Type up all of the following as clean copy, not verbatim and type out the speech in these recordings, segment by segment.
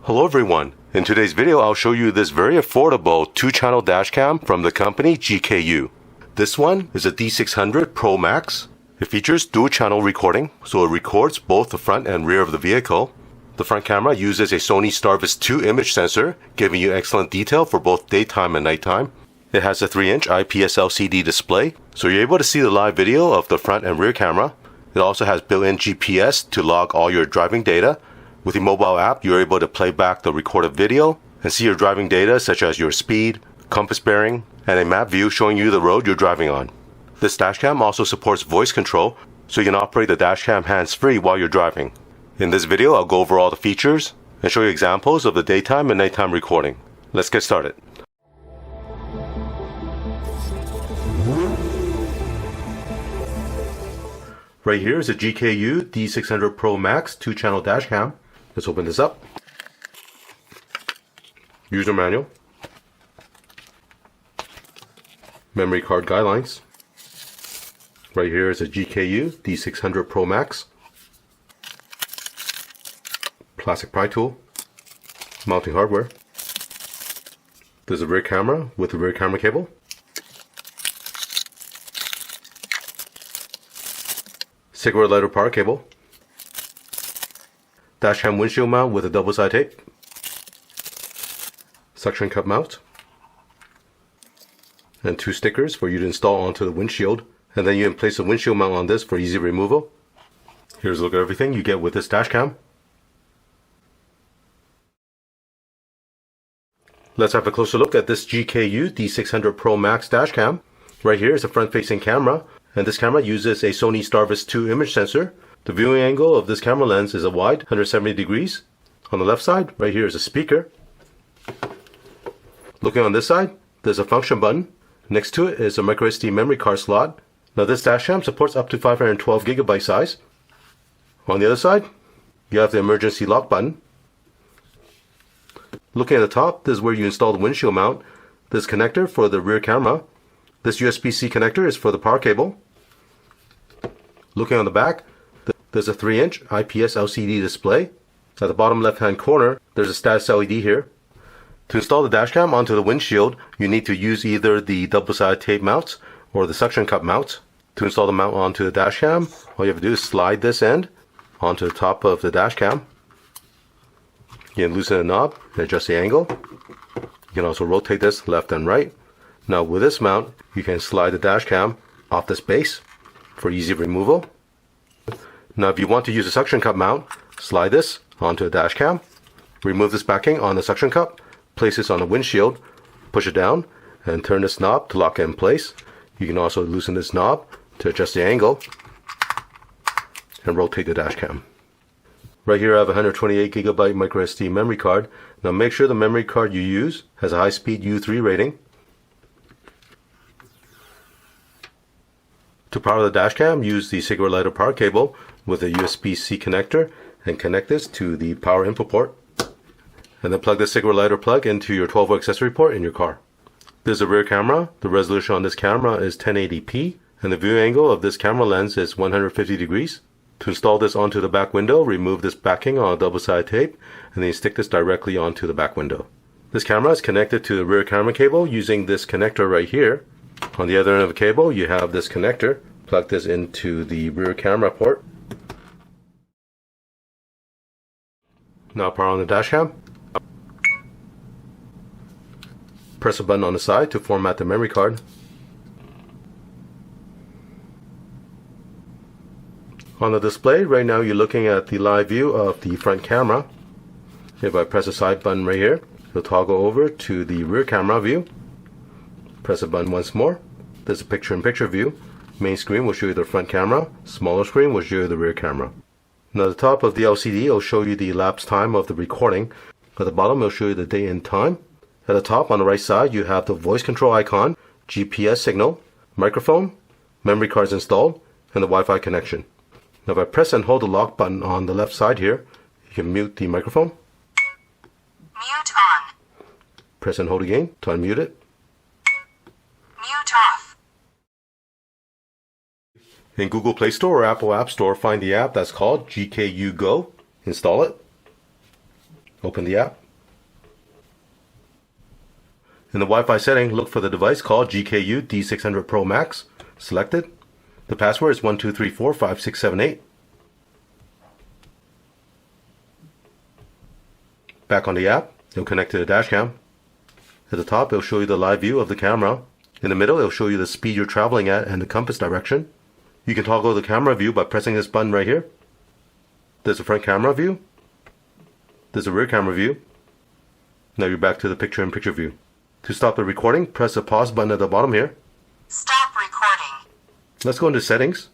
Hello everyone. In today's video, I'll show you this very affordable 2-channel dashcam from the company GKU. This one is a D600 Pro Max. It features dual-channel recording, so it records both the front and rear of the vehicle. The front camera uses a Sony Starvis 2 image sensor, giving you excellent detail for both daytime and nighttime. It has a 3-inch IPS LCD display, so you're able to see the live video of the front and rear camera. It also has built-in GPS to log all your driving data. With the mobile app, you're able to play back the recorded video and see your driving data such as your speed, compass bearing, and a map view showing you the road you're driving on. This dashcam also supports voice control, so you can operate the dashcam hands-free while you're driving. In this video, I'll go over all the features and show you examples of the daytime and nighttime recording. Let's get started. Right here is a GKU D600 Pro Max 2-channel dashcam. Let's open this up. User manual. Memory card guidelines. Right here is a GKU D600 Pro Max. Plastic pry tool. Mounting hardware. There's a rear camera with a rear camera cable. Cigarette lighter power cable. Dashcam windshield mount with a double-side tape. Suction cup mount. And 2 stickers for you to install onto the windshield. And then you can place a windshield mount on this for easy removal. Here's a look at everything you get with this dashcam. Let's have a closer look at this GKU D600 Pro Max dashcam. Right here is a front-facing camera, and this camera uses a Sony Starvis 2 image sensor. The viewing angle of this camera lens is a wide 170 degrees. On the left side, right here is a speaker. Looking on this side, there's a function button. Next to it is a microSD memory card slot. Now this dashcam supports up to 512 GB size. On the other side, you have the emergency lock button. Looking at the top, this is where you install the windshield mount. This connector for the rear camera. This USB-C connector is for the power cable. Looking on the back, there's a 3-inch IPS LCD display. At the bottom left-hand corner, there's a status LED here. To install the dashcam onto the windshield, you need to use either the double-sided tape mounts or the suction cup mounts. To install the mount onto the dashcam, all you have to do is slide this end onto the top of the dashcam. You can loosen the knob and adjust the angle. You can also rotate this left and right. Now with this mount, you can slide the dashcam off this base for easy removal. Now if you want to use a suction cup mount, slide this onto the dashcam. Remove this backing on the suction cup, place this on the windshield, push it down, and turn this knob to lock it in place. You can also loosen this knob to adjust the angle and rotate the dashcam. Right here I have a 128 GB microSD memory card. Now make sure the memory card you use has a high-speed U3 rating. To power the dashcam, use the cigarette lighter power cable with a USB-C connector and connect this to the power input port. And then plug the cigarette lighter plug into your 12-volt accessory port in your car. There's a rear camera. The resolution on this camera is 1080p, and the view angle of this camera lens is 150 degrees. To install this onto the back window, remove this backing on a double-sided tape, and then stick this directly onto the back window. This camera is connected to the rear camera cable using this connector right here. On the other end of the cable, you have this connector. Plug this into the rear camera port. Now power on the dashcam. Press a button on the side to format the memory card. On the display, right now you're looking at the live view of the front camera. If I press the side button right here, it'll toggle over to the rear camera view. Press the button once more. There's a picture-in-picture view. Main screen will show you the front camera. Smaller screen will show you the rear camera. Now at the top of the LCD will show you the elapsed time of the recording. At the bottom it will show you the date and time. At the top on the right side you have the voice control icon, GPS signal, microphone, memory cards installed, and the Wi-Fi connection. Now if I press and hold the lock button on the left side here, you can mute the microphone. Mute on. Press and hold again to unmute it. Mute off. In Google Play Store or Apple App Store, find the app that's called GKU Go. Install it. Open the app. In the Wi-Fi setting, look for the device called GKU D600 Pro Max. Select it. The password is 12345678. Back on the app, it'll connect to the Dashcam. At the top, it'll show you the live view of the camera. In the middle, it'll show you the speed you're traveling at and the compass direction. You can toggle the camera view by pressing this button right here. There's a front camera view. There's a rear camera view. Now you're back to the picture-in-picture view. To stop the recording, press the pause button at the bottom here. Stop recording. Let's go into settings.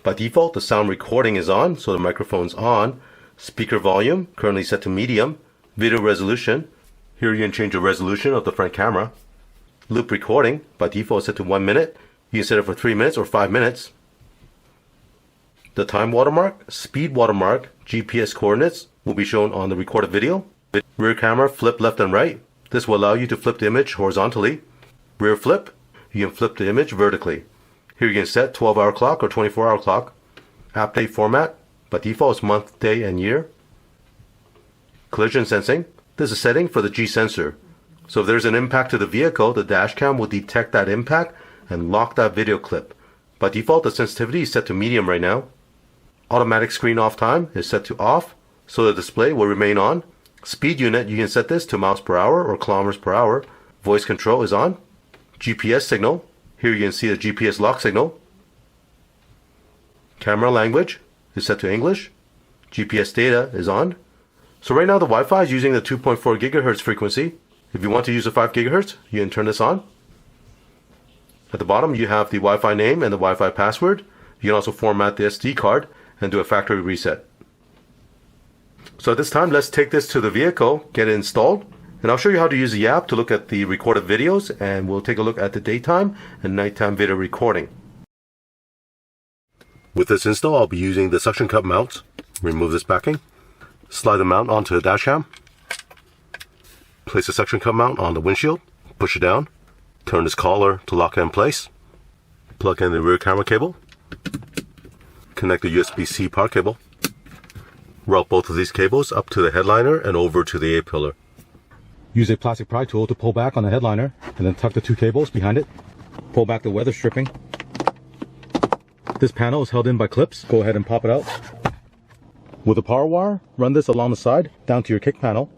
By default, the sound recording is on, so the microphone's on. Speaker volume, currently set to medium. Video resolution, here you can change the resolution of the front camera. Loop recording, by default set to 1 minute. You can set it for 3 minutes or 5 minutes. The time watermark, speed watermark, GPS coordinates will be shown on the recorded video. Rear camera, flip left and right. This will allow you to flip the image horizontally. Rear flip, you can flip the image vertically. Here you can set 12-hour clock or 24-hour clock. App date format, by default is month, day, and year. Collision sensing, this is a setting for the G sensor. So if there's an impact to the vehicle, the Dashcam will detect that impact and lock that video clip. By default, the sensitivity is set to medium right now. Automatic screen off time is set to off, so the display will remain on. Speed unit, you can set this to miles per hour or kilometers per hour. Voice control is on. GPS signal, here you can see the GPS lock signal. Camera language is set to English. GPS data is on. So right now the Wi-Fi is using the 2.4 gigahertz frequency. If you want to use the 5 gigahertz, you can turn this on. At the bottom you have the Wi-Fi name and the Wi-Fi password. You can also format the SD card and do a factory reset. So at this time, let's take this to the vehicle, get it installed, and I'll show you how to use the app to look at the recorded videos, and we'll take a look at the daytime and nighttime video recording. With this install, I'll be using the suction cup mounts. Remove this backing. Slide the mount onto the Dashcam. Place the suction cup mount on the windshield. Push it down. Turn this collar to lock it in place. Plug in the rear camera cable. Connect the USB-C power cable. Route both of these cables up to the headliner and over to the A-pillar. Use a plastic pry tool to pull back on the headliner and then tuck the 2 cables behind it. Pull back the weather stripping. This panel is held in by clips. Go ahead and pop it out. With a power wire, run this along the side down to your kick panel.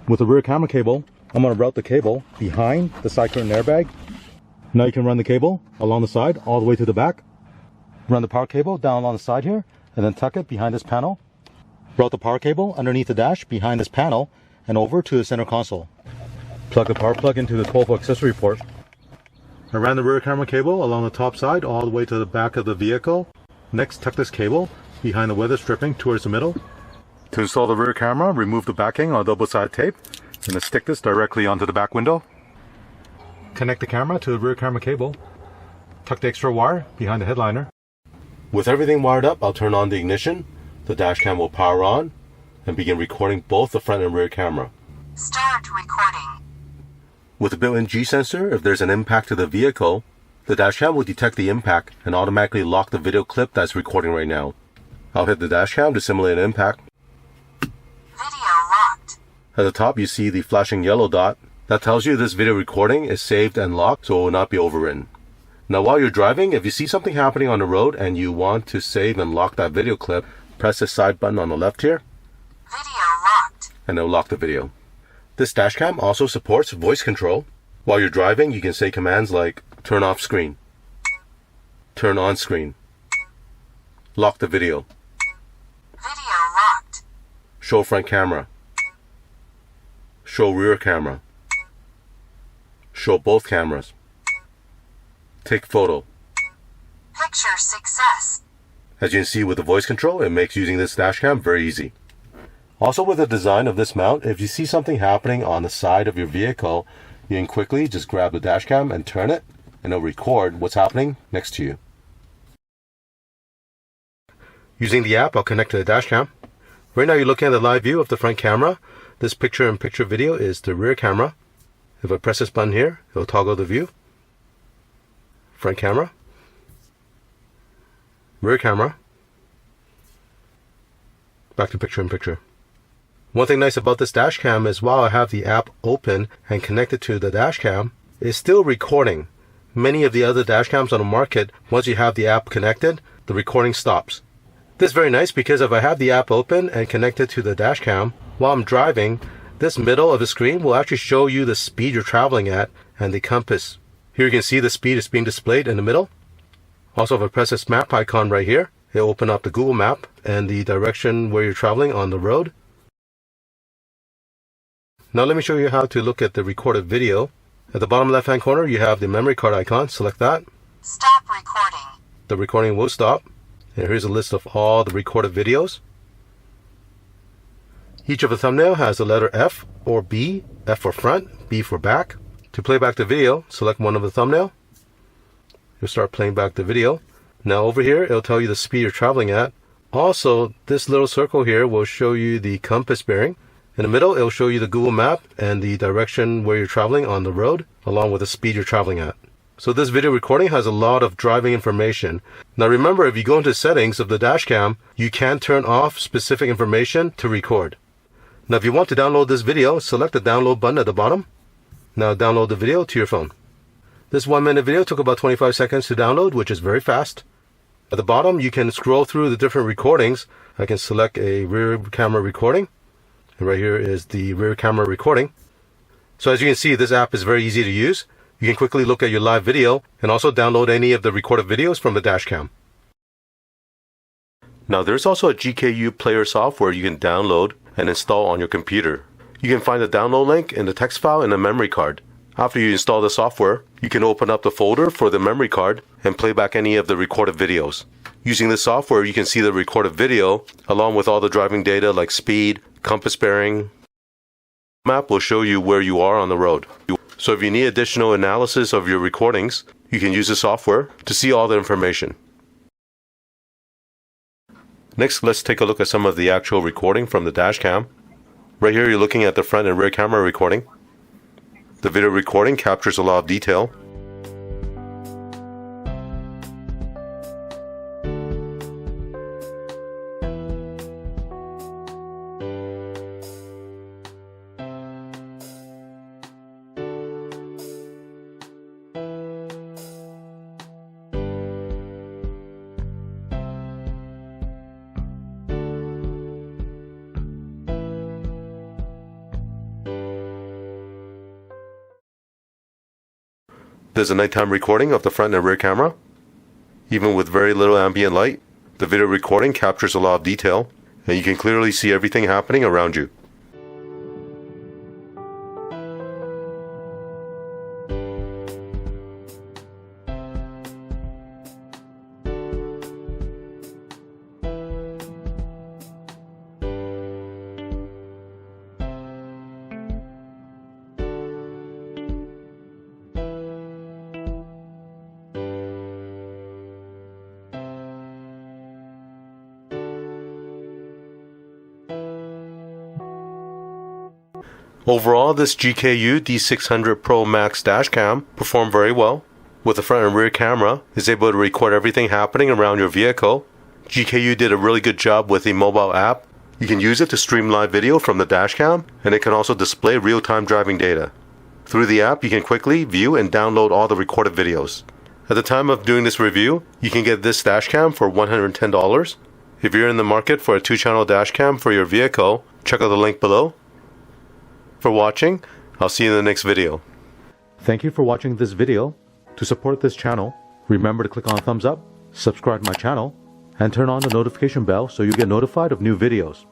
With the rear camera cable, I'm going to route the cable behind the side curtain airbag. Now you can run the cable along the side all the way to the back. Run the power cable down along the side here and then tuck it behind this panel. Route the power cable underneath the dash behind this panel and over to the center console. Plug the power plug into the 12-volt accessory port. I ran the rear camera cable along the top side all the way to the back of the vehicle. Next, tuck this cable behind the weather stripping towards the middle. To install the rear camera, remove the backing on double-sided tape and then stick this directly onto the back window. Connect the camera to the rear camera cable. Tuck the extra wire behind the headliner. With everything wired up, I'll turn on the ignition. The Dashcam will power on and begin recording both the front and rear camera. Start recording. With a built-in G sensor, if there's an impact to the vehicle, the Dashcam will detect the impact and automatically lock the video clip that's recording right now. I'll hit the Dashcam to simulate an impact. Video locked. At the top you see the flashing yellow dot. That tells you this video recording is saved and locked, so it will not be overwritten. Now while you're driving, if you see something happening on the road and you want to save and lock that video clip, press the side button on the left here. Video locked. And it'll lock the video. This Dashcam also supports voice control. While you're driving, you can say commands like turn off screen, turn on screen, lock the video, Video locked. show front camera, show rear camera, show both cameras, take photo. Picture success. As you can see with the voice control, it makes using this Dashcam very easy. Also with the design of this mount, if you see something happening on the side of your vehicle, you can quickly just grab the Dashcam and turn it, and it'll record what's happening next to you. Using the app, I'll connect to the Dashcam. Right now you're looking at the live view of the front camera. This picture-in-picture video is the rear camera. If I press this button here, it'll toggle the view. Front camera. Rear camera. Back to picture-in-picture. One thing nice about this Dashcam is while I have the app open and connected to the Dashcam, it's still recording. Many of the other Dashcams on the market, once you have the app connected, the recording stops. This is very nice because if I have the app open and connected to the Dashcam, while I'm driving, this middle of the screen will actually show you the speed you're traveling at and the compass. Here you can see the speed is being displayed in the middle. Also, if I press this map icon right here, it'll open up the Google map and the direction where you're traveling on the road. Now let me show you how to look at the recorded video. At the bottom left hand corner, you have the memory card icon. Select that. Stop recording. The recording will stop. And here's a list of all the recorded videos. Each of the thumbnail has the letter F or B, F for front, B for back. To play back the video, select one of the thumbnail. You'll start playing back the video. Now over here, it'll tell you the speed you're traveling at. Also, this little circle here will show you the compass bearing. In the middle, it'll show you the Google map and the direction where you're traveling on the road, along with the speed you're traveling at. So this video recording has a lot of driving information. Now remember, if you go into settings of the Dashcam, you can turn off specific information to record. Now if you want to download this video, select the download button at the bottom. Now download the video to your phone. This 1-minute video took about 25 seconds to download, which is very fast. At the bottom, you can scroll through the different recordings. I can select a rear camera recording. And right here is the rear camera recording. So as you can see, this app is very easy to use. You can quickly look at your live video and also download any of the recorded videos from the Dashcam. Now there's also a GKU player software you can download and install on your computer. You can find the download link in the text file in the memory card. After you install the software, you can open up the folder for the memory card and play back any of the recorded videos. Using this software, you can see the recorded video along with all the driving data like speed, compass bearing. The map will show you where you are on the road. So if you need additional analysis of your recordings, you can use the software to see all the information. Next, let's take a look at some of the actual recording from the Dashcam. Right here, you're looking at the front and rear camera recording. The video recording captures a lot of detail. There's a nighttime recording of the front and rear camera. Even with very little ambient light, the video recording captures a lot of detail, and you can clearly see everything happening around you. Overall, this GKU D600 Pro Max Dashcam performed very well. With the front and rear camera, it's able to record everything happening around your vehicle. GKU did a really good job with the mobile app. You can use it to stream live video from the Dashcam, and it can also display real-time driving data. Through the app, you can quickly view and download all the recorded videos. At the time of doing this review, you can get this Dashcam for $110. If you're in the market for a 2-channel Dashcam for your vehicle, check out the link below. For watching, I'll see you in the next video. Thank you for watching this video. To support this channel, remember to click on thumbs up, subscribe to my channel, and turn on the notification bell so you get notified of new videos.